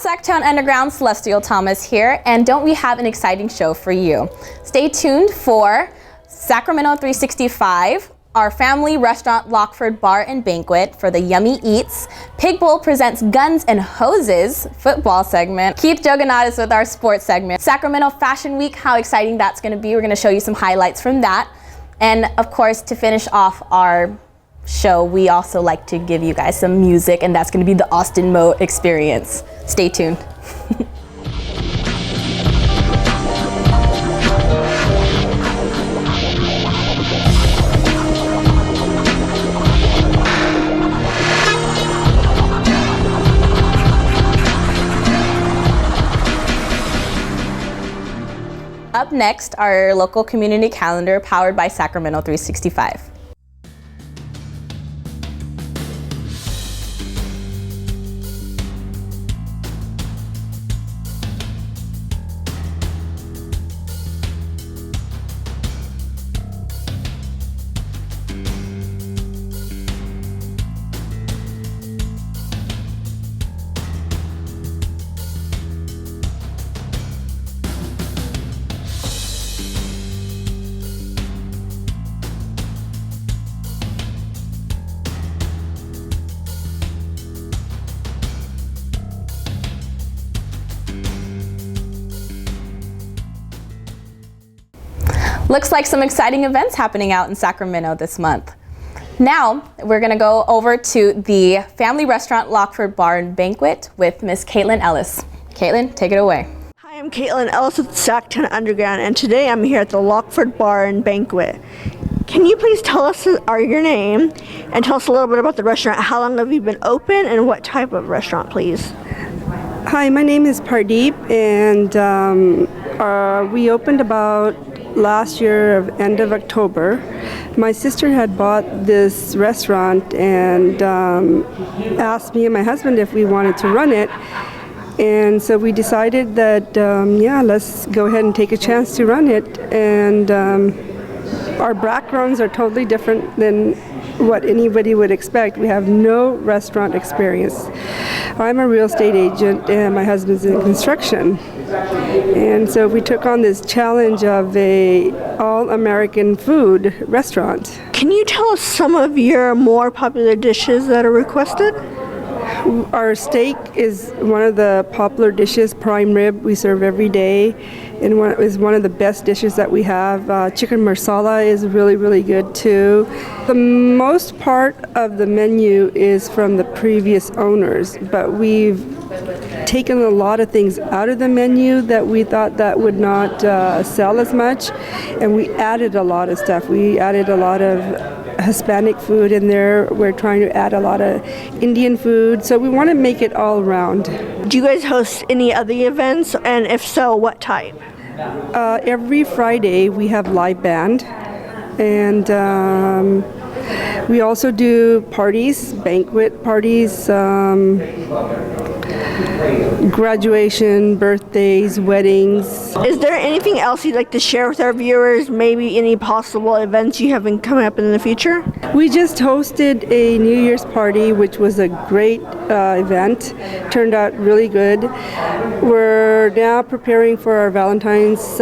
SacTown Underground, Celestial Thomas here, and don't we have an exciting show for you? Stay tuned for Sacramento365, our family restaurant Lockford Bar and Banquet for the Yummy Eats. PigBowl presents Guns and Hoses football segment. Keith Jouganatos with our sports segment. Sacramento Fashion Week, how exciting that's going to be. We're going to show you some highlights from that. And of course, to finish off our show, we also like to give you guys some music, and that's going to be the Austin Mo Xperience. Stay tuned. Up next, our local community calendar powered by Sacramento365. Looks like some exciting events happening out in Sacramento this month. Now, we're gonna go over to the family restaurant Lockford Bar and Banquet with Miss Caitlin Ellis. Caitlin, take it away. Hi, I'm Caitlin Ellis with SacTown Underground, and today I'm here at the Lockford Bar and Banquet. Can you please tell us your name and tell us a little bit about the restaurant? How long have you been open and what type of restaurant, please? Hi, my name is Pardeep, and we opened about last year of end of October. My sister had bought this restaurant and asked me and my husband if we wanted to run it, and so we decided that let's go ahead and take a chance to run it. And our backgrounds are totally different than what anybody would expect. We have no restaurant experience. I'm a real estate agent and my husband's in construction. And so we took on this challenge of a all-American food restaurant. Can you tell us some of your more popular dishes that are requested? Our steak is one of the popular dishes, prime rib we serve every day, and is one of the best dishes that we have. Chicken marsala is really, really good too. The most part of the menu is from the previous owners, but we've taken a lot of things out of the menu that we thought that would not sell as much, and we added a lot of stuff. We added a lot of Hispanic food in there. We're trying to add a lot of Indian food, so we want to make it all around. Do you guys host any other events, and if so, what type? Every Friday we have live band, and we also do parties, banquet parties, graduation, birthdays, weddings. Is there anything else you'd like to share with our viewers? Maybe any possible events you have coming up in the future? We just hosted a New Year's party, which was a great event. Turned out really good. We're now preparing for our Valentine's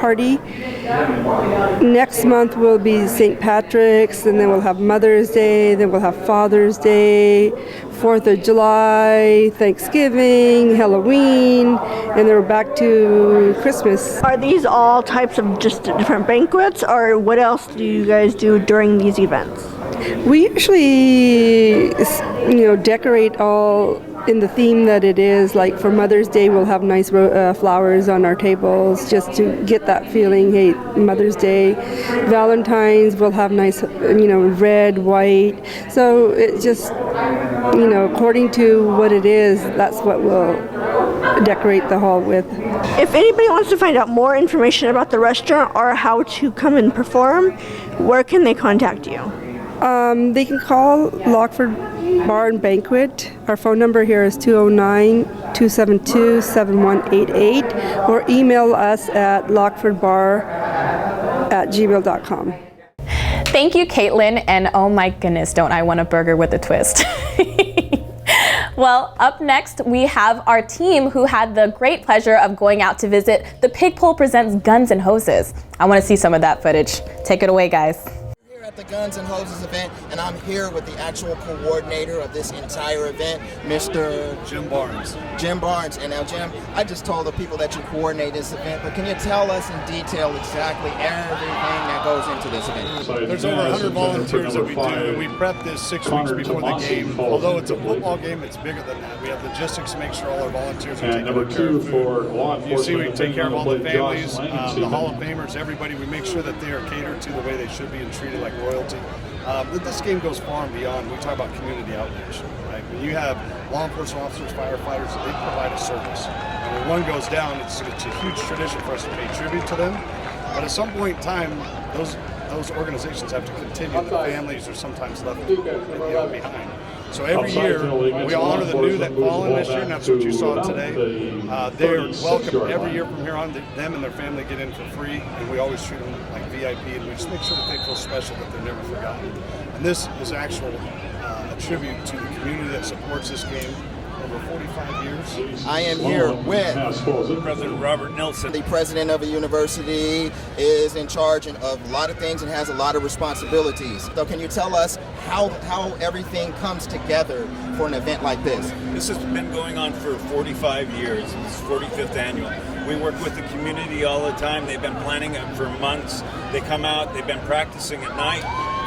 party. Next month will be St. Patrick's, and then we'll have Mother's Day, then we'll have Father's Day, 4th of July, Thanksgiving, Halloween, and then we're back to Christmas. Are these all types of just different banquets, or what else do you guys do during these events? We usually, decorate all in the theme that it is. Like for Mother's Day, we'll have nice flowers on our tables just to get that feeling, hey, Mother's Day. Valentine's, we'll have nice, red, white. So it just, according to what it is, that's what we'll decorate the hall with. If anybody wants to find out more information about the restaurant or how to come and perform, where can they contact you? They can call Lockford Bar and Banquet. Our phone number here is 209-272-7188, or email us at lockfordbar@gmail.com. Thank you, Caitlin, and oh my goodness, don't I want a burger with a twist. Well, up next, we have our team who had the great pleasure of going out to visit the PigBowl Presents Guns and Hoses. I want to see some of that footage. Take it away, guys. We're at the Guns and Hoses event, and I'm here with the actual coordinator of this entire event, Mr. Jim Barnes. Jim Barnes. And now, Jim, I just told the people that you coordinate this event, but can you tell us in detail exactly everything that goes into this event? There's over 100 volunteers that we do, and we prep this 6 weeks before the game. Although it's a football game, it's bigger than that. We have logistics to make sure all our volunteers are taking care of food. You see, we take care of all the families, the Hall of Famers, everybody. We make sure that they are catered to the way they should be and treated like royalty. But this game goes far and beyond. We talk about community outreach, right? When you have law enforcement officers, firefighters, they provide a service. And when one goes down, it's a huge tradition for us to pay tribute to them. But at some point in time, those organizations have to continue. The families are sometimes left behind. So every year, we honor the new that fallen this year, and that's what you saw today. They're welcome every year from here on. Them and their family get in for free, and we always treat them like VIP, and we just make sure that they feel special, that they're never forgotten. And this is actual a tribute to the community that supports this game over 45 years. I am here with President Robert Nelson. the president of a university, is in charge of a lot of things and has a lot of responsibilities. So can you tell us how everything comes together for an event like this? This has been going on for 45 years. It's 45th annual. We work with the community all the time. They've been planning it for months. They come out, they've been practicing at night.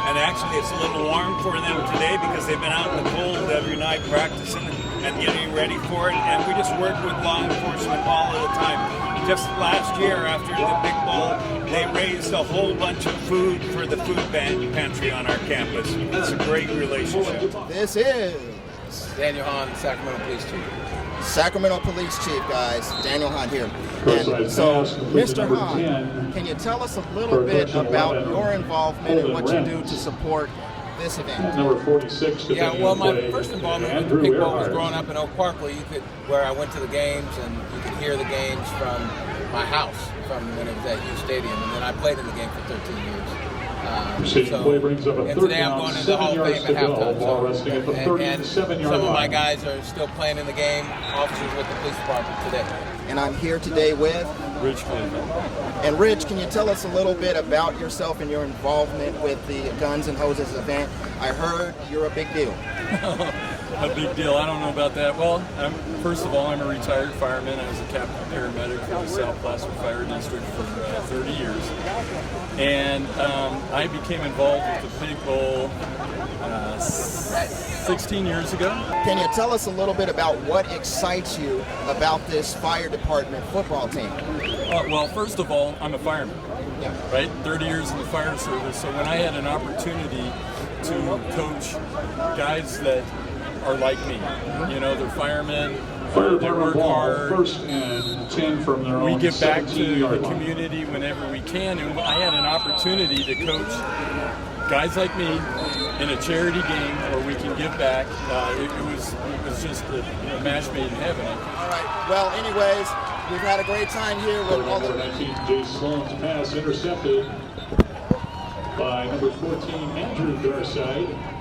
And actually it's a little warm for them today because they've been out in the cold every night practicing and getting ready for it. And we just work with law enforcement all of the time. Just last year after the PigBowl, they raised a whole bunch of food for the food pantry on our campus. It's a great relationship. This is Daniel Hahn, Sacramento Police Chief. Sacramento Police Chief, guys. Daniel Hahn here. And so, Mr. Hahn, can you tell us a little bit about your involvement and what you do to support this event? Number 46. Yeah, well, my first involvement with the PigBowl was growing up in Oak Park, where I went to the games and you could hear the games from my house, from when it was at Hughes Stadium, and then I played in the game for 13 years. And today I'm going to the Hall of Fame at halftime. And some of my guys are still playing in the game, officers with the police department today. And I'm here today with Rich Clinton. And Rich, can you tell us a little bit about yourself and your involvement with the Guns and Hoses event? I heard you're a big deal. A big deal. I don't know about that. Well, first of all, I'm a retired fireman. I was a captain paramedic for the South Placer Fire District for 30 years. And I became involved with the PigBowl 16 years ago. Can you tell us a little bit about what excites you about this fire department football team? Well, first of all, I'm a fireman, right? 30 years in the fire service. So when I had an opportunity to coach guys that are like me, you know, they're firemen, they work hard. First and 10 from their own. We give back to the 17-yard line. community whenever we can, and I had an opportunity to coach guys like me in a charity game where we can give back. It was just a match made in heaven. All right. Well, anyways, we've had a great time here with all Number the 19, Jay Sloan's pass intercepted by number 14, Andrew Garside.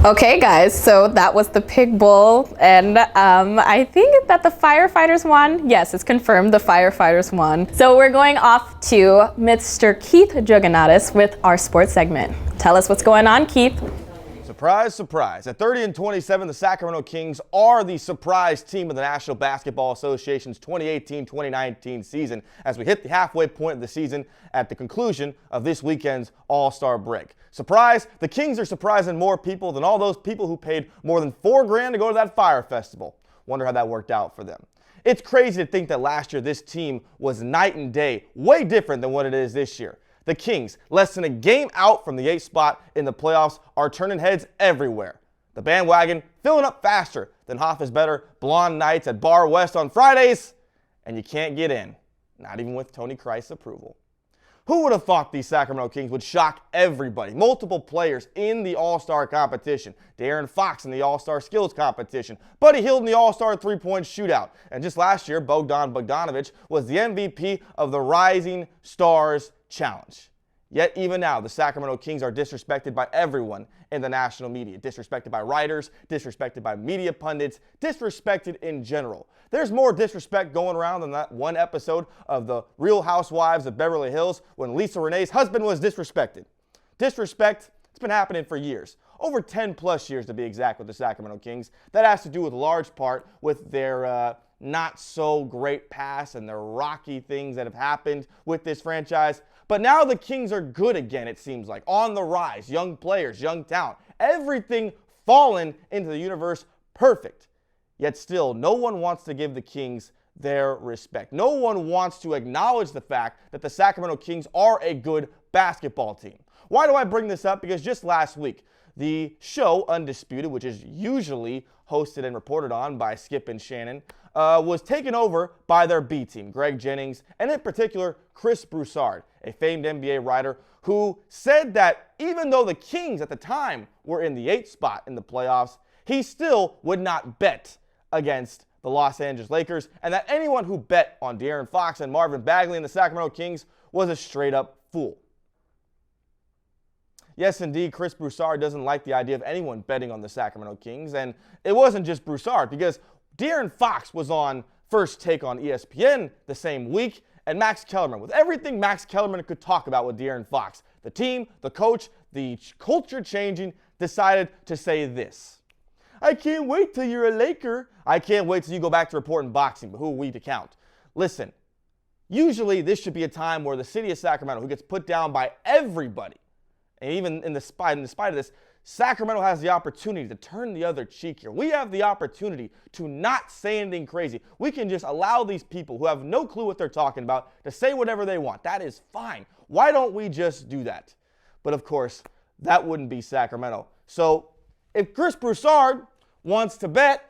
Okay, guys, so that was the PigBowl, and I think that the firefighters won. Yes, it's confirmed the firefighters won. So we're going off to Mr. Keith Jouganatos with our sports segment. Tell us what's going on, Keith. Surprise, surprise. At 30-27, the Sacramento Kings are the surprise team of the National Basketball Association's 2018-2019 season as we hit the halfway point of the season at the conclusion of this weekend's All-Star break. Surprise, the Kings are surprising more people than all those people who paid more than $4,000 to go to that fire festival. Wonder how that worked out for them. It's crazy to think that last year this team was night and day, way different than what it is this year. The Kings, less than a game out from the 8th spot in the playoffs, are turning heads everywhere. The bandwagon filling up faster than Hoffa's better blonde nights at Bar West on Fridays, and you can't get in, not even with Tony Christ's approval. Who would have thought these Sacramento Kings would shock everybody? Multiple players in the All-Star competition. De'Aaron Fox in the All-Star skills competition. Buddy Hield in the All-Star three-point shootout. And just last year, Bogdan Bogdanovic was the MVP of the Rising Stars Challenge. Yet even now, the Sacramento Kings are disrespected by everyone in the national media. Disrespected by writers, disrespected by media pundits, disrespected in general. There's more disrespect going around than that one episode of The Real Housewives of Beverly Hills when Lisa Renee's husband was disrespected. Disrespect, it's been happening for years. Over 10 plus years to be exact with the Sacramento Kings. That has to do with large part with their not so great past and their rocky things that have happened with this franchise. But now the Kings are good again, it seems like. On the rise, young players, young talent. Everything fallen into the universe perfect. Yet still, no one wants to give the Kings their respect. No one wants to acknowledge the fact that the Sacramento Kings are a good basketball team. Why do I bring this up? Because just last week, the show Undisputed, which is usually hosted and reported on by Skip and Shannon, was taken over by their B team, Greg Jennings, and in particular, Chris Broussard, a famed NBA writer who said that even though the Kings at the time were in the 8th spot in the playoffs, he still would not bet against the Los Angeles Lakers, and that anyone who bet on De'Aaron Fox and Marvin Bagley and the Sacramento Kings was a straight-up fool. Yes, indeed, Chris Broussard doesn't like the idea of anyone betting on the Sacramento Kings, and it wasn't just Broussard, because De'Aaron Fox was on First Take on ESPN the same week, and Max Kellerman, with everything Max Kellerman could talk about with De'Aaron Fox, the team, the coach, the culture changing, decided to say this. I can't wait till you're a Laker. I can't wait till you go back to reporting boxing, but who are we to count? Listen, usually this should be a time where the city of Sacramento, who gets put down by everybody, and even in spite of this, Sacramento has the opportunity to turn the other cheek here. We have the opportunity to not say anything crazy. We can just allow these people who have no clue what they're talking about to say whatever they want. That is fine. Why don't we just do that? But of course, that wouldn't be Sacramento. So if Chris Broussard wants to bet,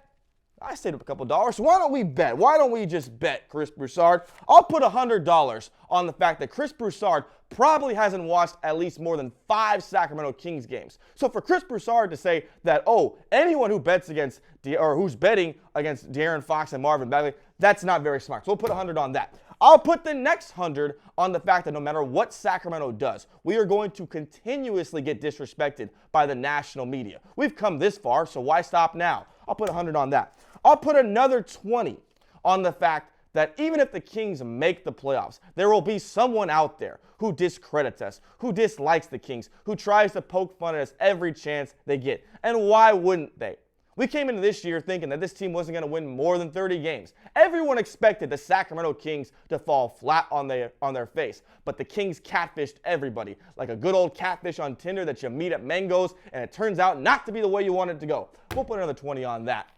I saved up a couple dollars, so why don't we bet? Why don't we just bet Chris Broussard? I'll put $100 on the fact that Chris Broussard probably hasn't watched at least more than 5 Sacramento Kings games. So for Chris Broussard to say that, oh, anyone who bets against, or who's betting against De'Aaron Fox and Marvin Bagley, that's not very smart. So we'll put 100 on that. I'll put the next 100 on the fact that no matter what Sacramento does, we are going to continuously get disrespected by the national media. We've come this far, so why stop now? I'll put 100 on that. I'll put another 20 on the fact that even if the Kings make the playoffs, there will be someone out there who discredits us, who dislikes the Kings, who tries to poke fun at us every chance they get. And why wouldn't they? We came into this year thinking that this team wasn't going to win more than 30 games. Everyone expected the Sacramento Kings to fall flat on their face, but the Kings catfished everybody, like a good old catfish on Tinder that you meet at Mango's, and it turns out not to be the way you want it to go. We'll put another 20 on that.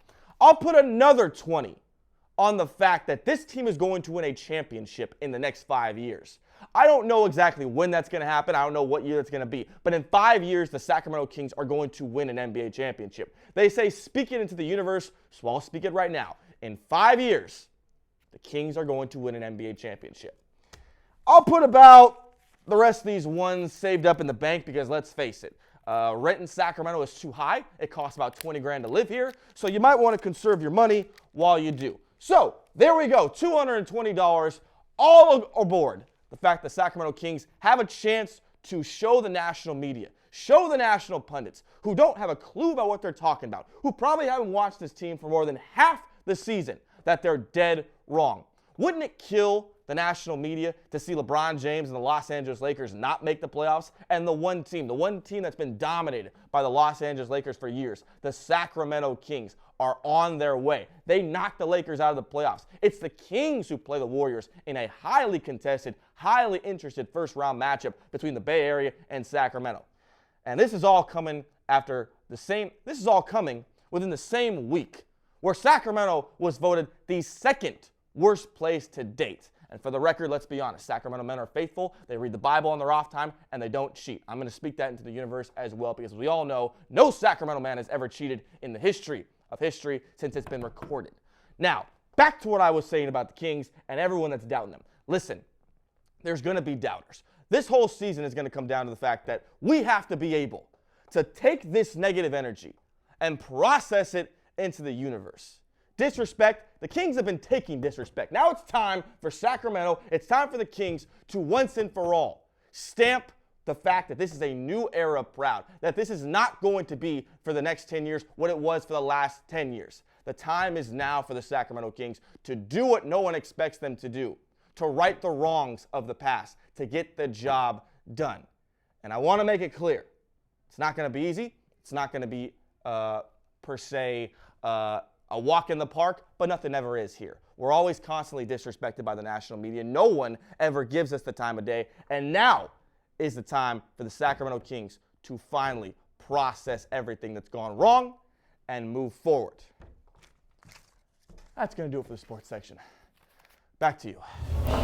I'll put another 20 on the fact that this team is going to win a championship in the next 5 years. I don't know exactly when that's going to happen. I don't know what year that's going to be. But in 5 years, the Sacramento Kings are going to win an NBA championship. They say speak it into the universe, so I'll speak it right now. In 5 years, the Kings are going to win an NBA championship. I'll put about the rest of these ones saved up in the bank because let's face it, rent in Sacramento is too high. It costs about 20 grand to live here, so you might want to conserve your money while you do. So there we go, $220 all aboard the fact the Sacramento Kings have a chance to show the national media, show the national pundits who don't have a clue about what they're talking about, who probably haven't watched this team for more than half the season, that they're dead wrong. Wouldn't it kill the national media to see LeBron James and the Los Angeles Lakers not make the playoffs? And the one team that's been dominated by the Los Angeles Lakers for years, the Sacramento Kings, are on their way. They knocked the Lakers out of the playoffs. It's the Kings who play the Warriors in a highly contested, highly interested first-round matchup between the Bay Area and Sacramento. And this is all coming within the same week where Sacramento was voted the second worst place to date. And for the record, let's be honest, Sacramento men are faithful, they read the Bible on their off time, and they don't cheat. I'm going to speak that into the universe as well because we all know no Sacramento man has ever cheated in the history of history since it's been recorded. Now, back to what I was saying about the Kings and everyone that's doubting them. Listen, there's going to be doubters. This whole season is going to come down to the fact that we have to be able to take this negative energy and process it into the universe. Disrespect, the Kings have been taking disrespect. Now it's time for Sacramento, it's time for the Kings to once and for all stamp the fact that this is a new era of Proud, that this is not going to be for the next 10 years what it was for the last 10 years. The time is now for the Sacramento Kings to do what no one expects them to do, to right the wrongs of the past, to get the job done. And I want to make it clear, it's not going to be easy. It's not going to be, per se, a walk in the park, but nothing ever is here. We're always constantly disrespected by the national media. No one ever gives us the time of day. And now is the time for the Sacramento Kings to finally process everything that's gone wrong and move forward. That's going to do it for the sports section. Back to you.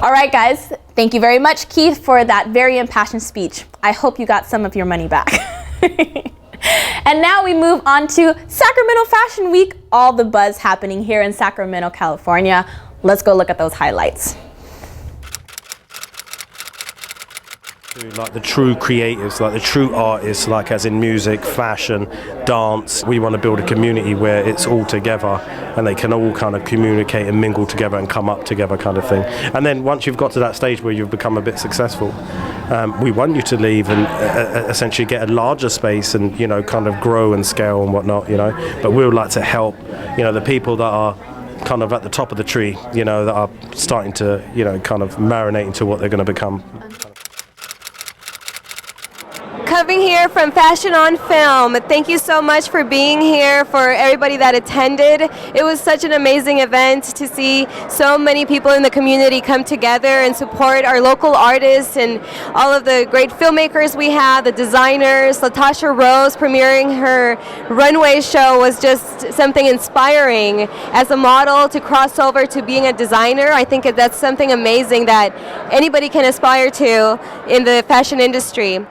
All right, guys. Thank you very much, Keith, for that very impassioned speech. I hope you got some of your money back. And now we move on to Sacramento Fashion Week, all the buzz happening here in Sacramento, California. Let's go look at those highlights. Like the true creatives, like the true artists, like as in music, fashion, dance. We want to build a community where it's all together and they can all kind of communicate and mingle together and come up together kind of thing. And then once you've got to that stage where you've become a bit successful, we want you to leave and essentially get a larger space and, you know, kind of grow and scale and whatnot, you know. But we would like to help, you know, the people that are kind of at the top of the tree, you know, that are starting to, you know, kind of marinate into what they're going to become. Coming here from Fashion on Film. Thank you so much for being here, for everybody that attended. It was such an amazing event to see so many people in the community come together and support our local artists and all of the great filmmakers we have, the designers. Latasha Rose premiering her runway show was just something inspiring. As a model to cross over to being a designer, I think that's something amazing that anybody can aspire to in the fashion industry.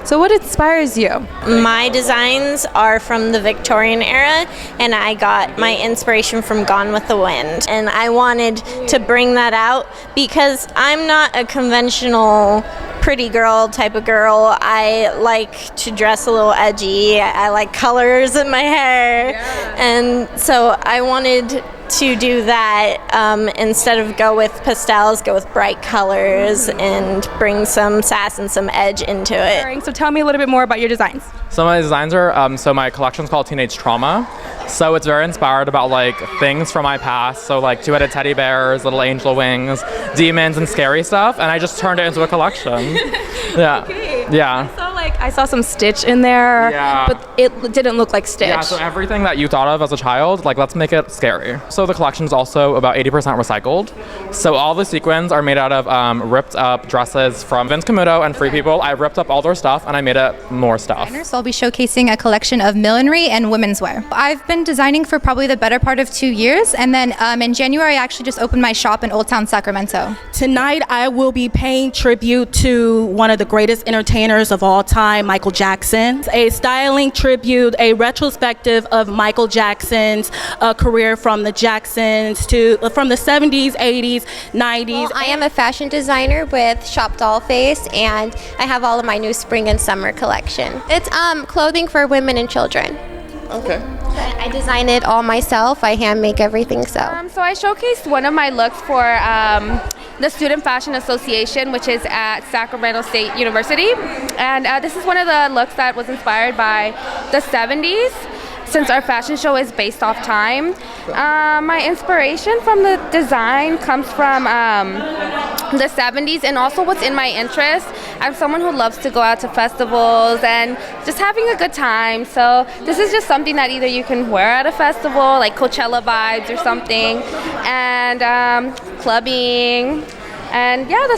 So what inspires you? My designs are from the Victorian era, and I got my inspiration from Gone with the Wind. And I wanted to bring that out because I'm not a conventional pretty girl type of girl. I like to dress a little edgy. I like colors in my hair. And so I wanted to do that instead of go with pastels, go with bright colors and bring some sass and some edge into it. So tell me a little bit more about your designs. So my designs are, so my collection's called Teenage Trauma. So it's very inspired about like things from my past. So like two-headed teddy bears, little angel wings, demons and scary stuff. And I just turned it into a collection. Yeah. Okay. Yeah. I saw some Stitch in there, yeah, but it didn't look like Stitch. Yeah, so everything that you thought of as a child, like let's make it scary. So the collection is also about 80% recycled. So all the sequins are made out of ripped up dresses from Vince Camuto and Free People. I ripped up all their stuff and I made it more stuff. So I'll be showcasing a collection of millinery and women's wear. I've been designing for probably the better part of 2 years, and then in January I actually just opened my shop in Old Town Sacramento. Tonight I will be paying tribute to one of the greatest entertainers of all time, Michael Jackson. A styling tribute, a retrospective of Michael Jackson's career from the Jacksons from the 70s, 80s, 90s. Well, I am a fashion designer with Shop Dollface, and I have all of my new spring and summer collection. It's clothing for women and children. Okay. I design it all myself. I hand make everything so I showcased one of my looks for the Student Fashion Association, which is at Sacramento State University. And this is one of the looks that was inspired by the 70s. Since our fashion show is based off time, my inspiration from the design comes from the 70s and also what's in my interest. I'm someone who loves to go out to festivals and just having a good time. So this is just something that either you can wear at a festival, like Coachella vibes or something, and clubbing. And yeah, the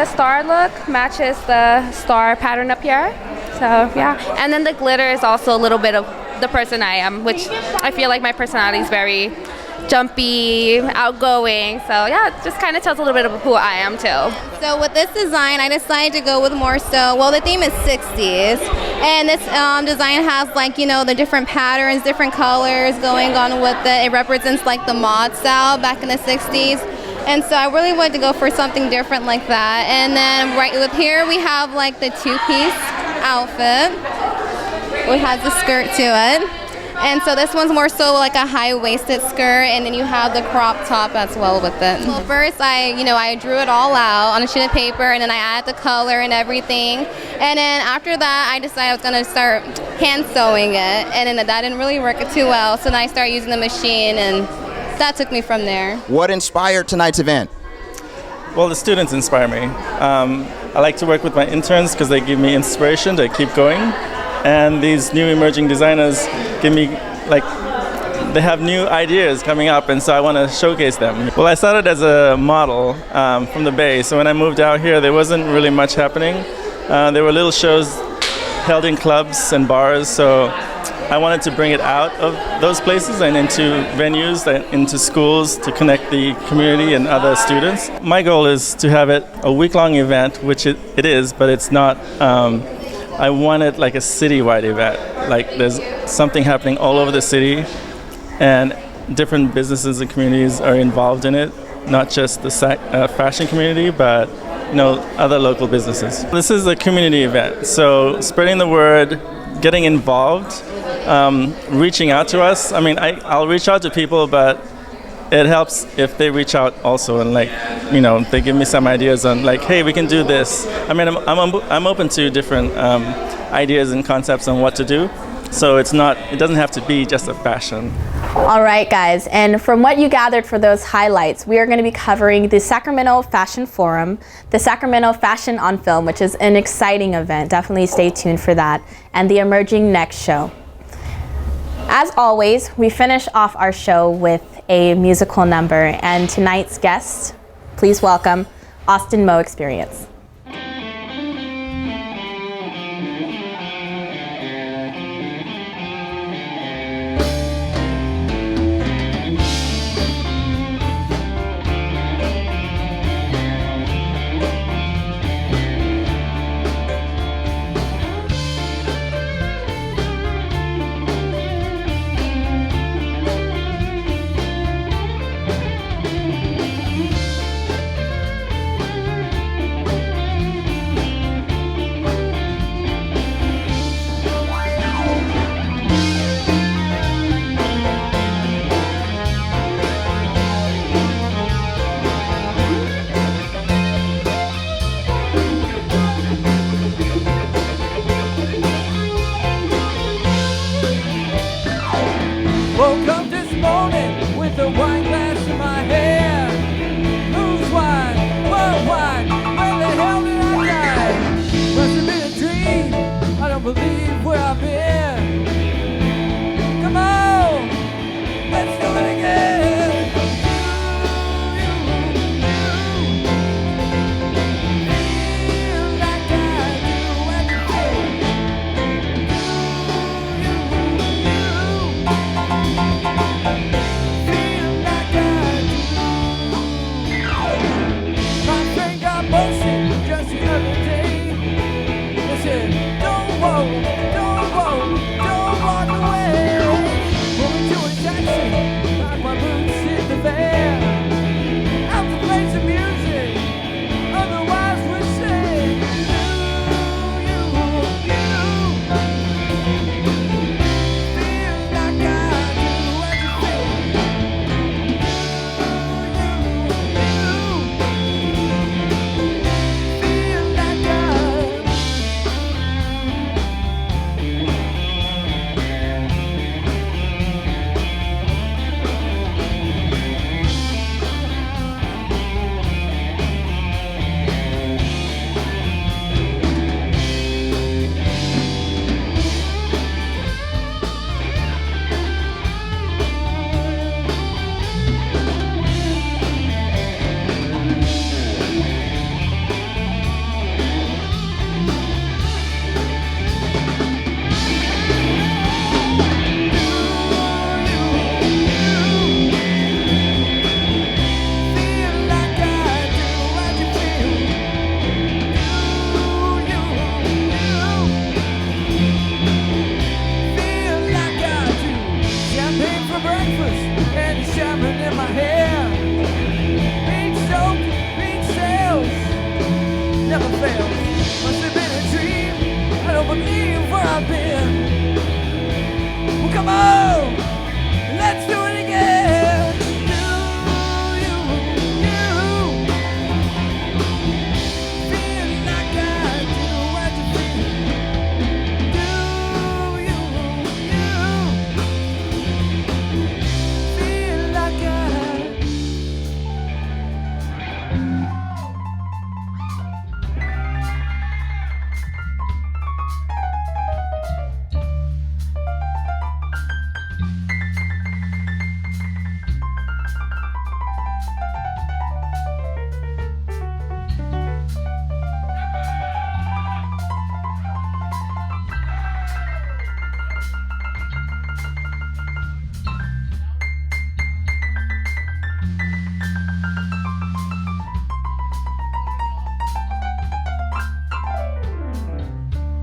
star look matches the star pattern up here. So yeah, and then the glitter is also a little bit of the person I am, which I feel like my personality is very jumpy, outgoing. So yeah, it just kind of tells a little bit of who I am too. So with this design, I decided to go with more so, well, the theme is 60s. And this design has like, you know, the different patterns, different colors going on with it. It represents like the mod style back in the 60s. And so I really wanted to go for something different like that. And then right with here, we have like the two-piece outfit. It has the skirt to it. And so this one's more so like a high-waisted skirt, and then you have the crop top as well with it. Well, first I drew it all out on a sheet of paper, and then I added the color and everything. And then after that, I decided I was gonna start hand sewing it, and then that didn't really work too well. So then I started using the machine, and that took me from there. What inspired tonight's event? Well, the students inspire me. I like to work with my interns because they give me inspiration to keep going. And these new emerging designers give me, they have new ideas coming up, and so I want to showcase them. Well, I started as a model from the Bay, so when I moved out here, there wasn't really much happening. There were little shows held in clubs and bars, so I wanted to bring it out of those places and into venues, into schools to connect the community and other students. My goal is to have it a week-long event, which it is, but it's not. I want it like a citywide event. Like there's something happening all over the city, and different businesses and communities are involved in it, not just the fashion community, but other local businesses. This is a community event, so spreading the word, getting involved, reaching out to us. I mean, I'll reach out to people, but it helps if they reach out also and they give me some ideas on hey, we can do this. I mean, I'm open to different ideas and concepts on what to do. So it doesn't have to be just a fashion. All right, guys, and from what you gathered for those highlights, we are going to be covering the Sacramento Fashion Forum, the Sacramento Fashion on Film, which is an exciting event. Definitely stay tuned for that, and the Emerging Next show. As always, we finish off our show with a musical number, and tonight's guest, please welcome Austin Mo Xperience. Woke up this morning with a wine glass in my hand. Whose wine? What wine? Where the hell did I die? Must have been a dream. I don't believe where I've been. Come on, let's do it again. Come on, let's do it again. Feel like I do what you feel. Feel like I.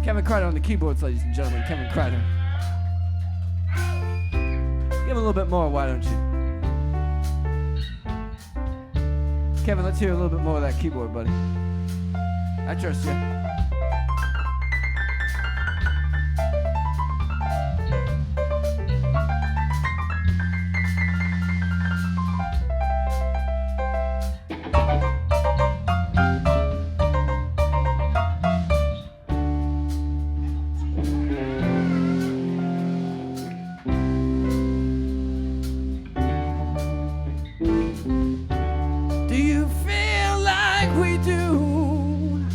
Kevin Kreider on the keyboards, ladies and gentlemen. Kevin Kreider. Give him a little bit more, why don't you? Kevin, let's hear a little bit more of that keyboard, buddy. I trust you. Do you feel like we do?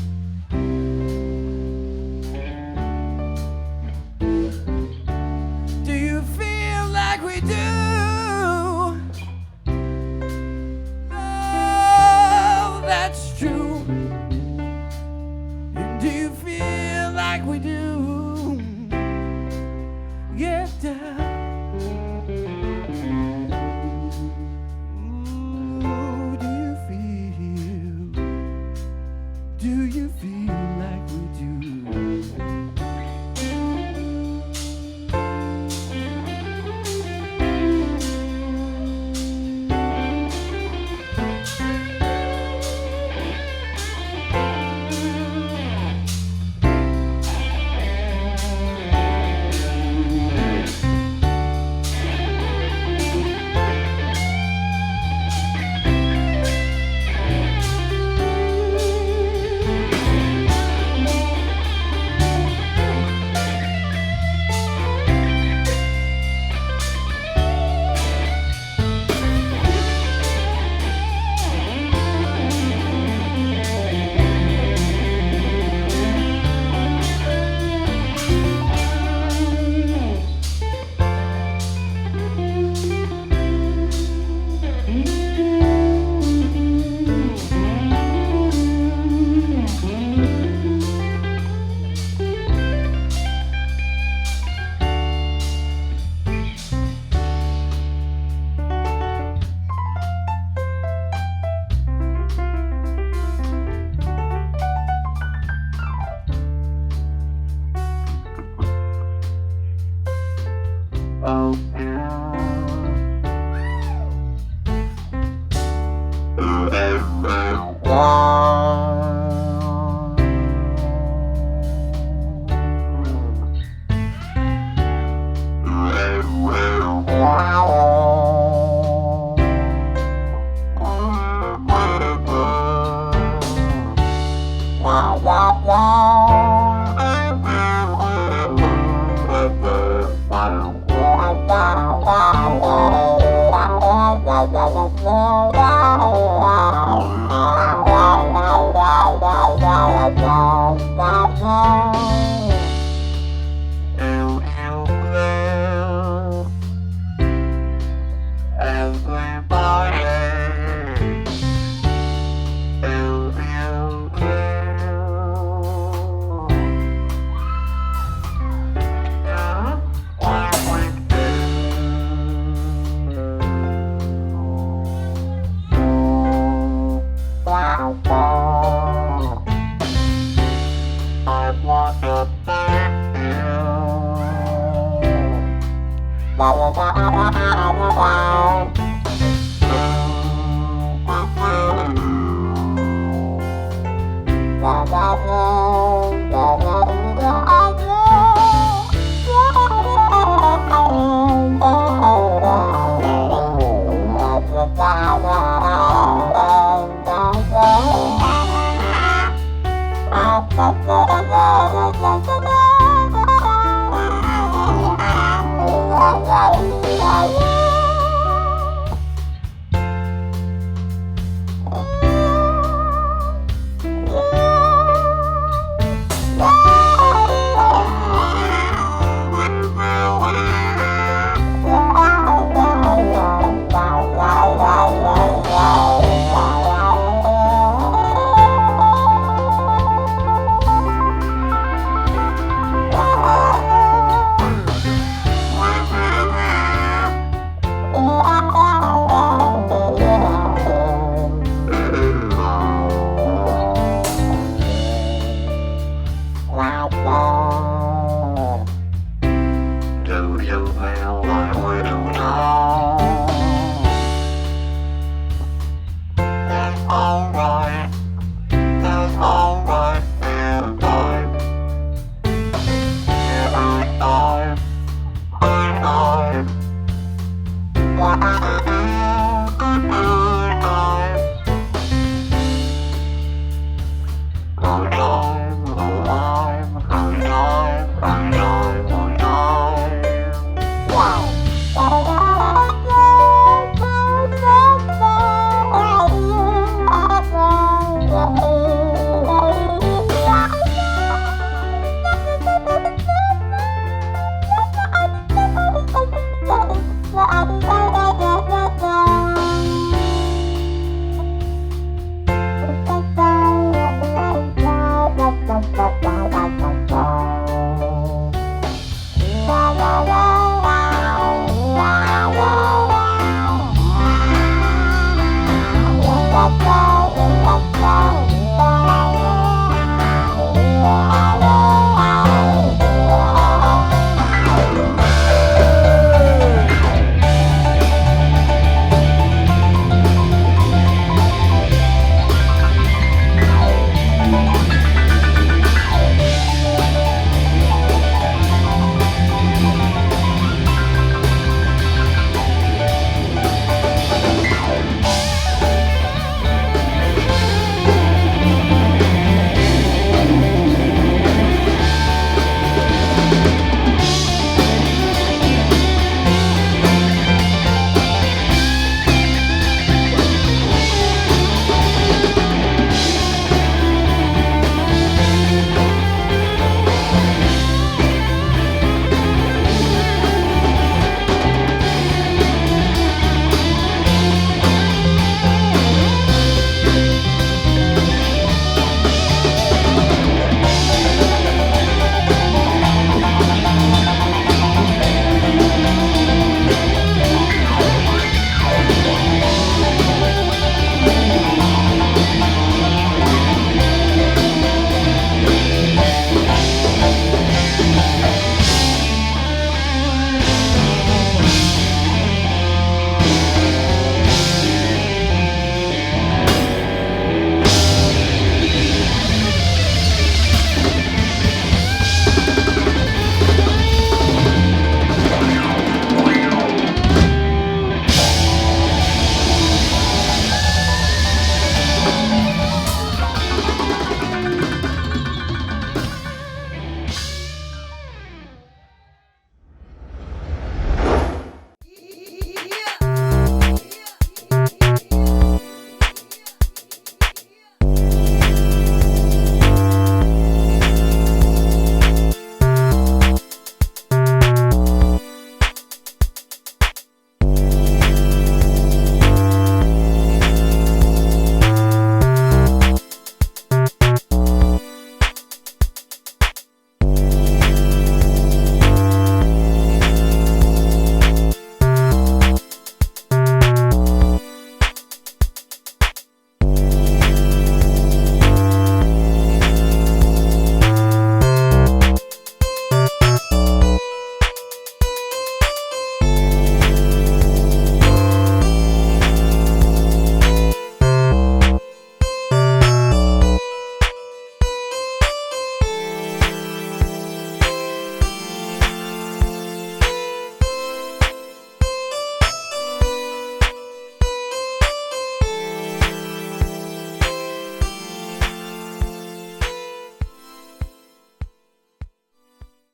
Do you feel like we do? Oh, that's true. And do you feel like we do? Get down. Do you feel like we do?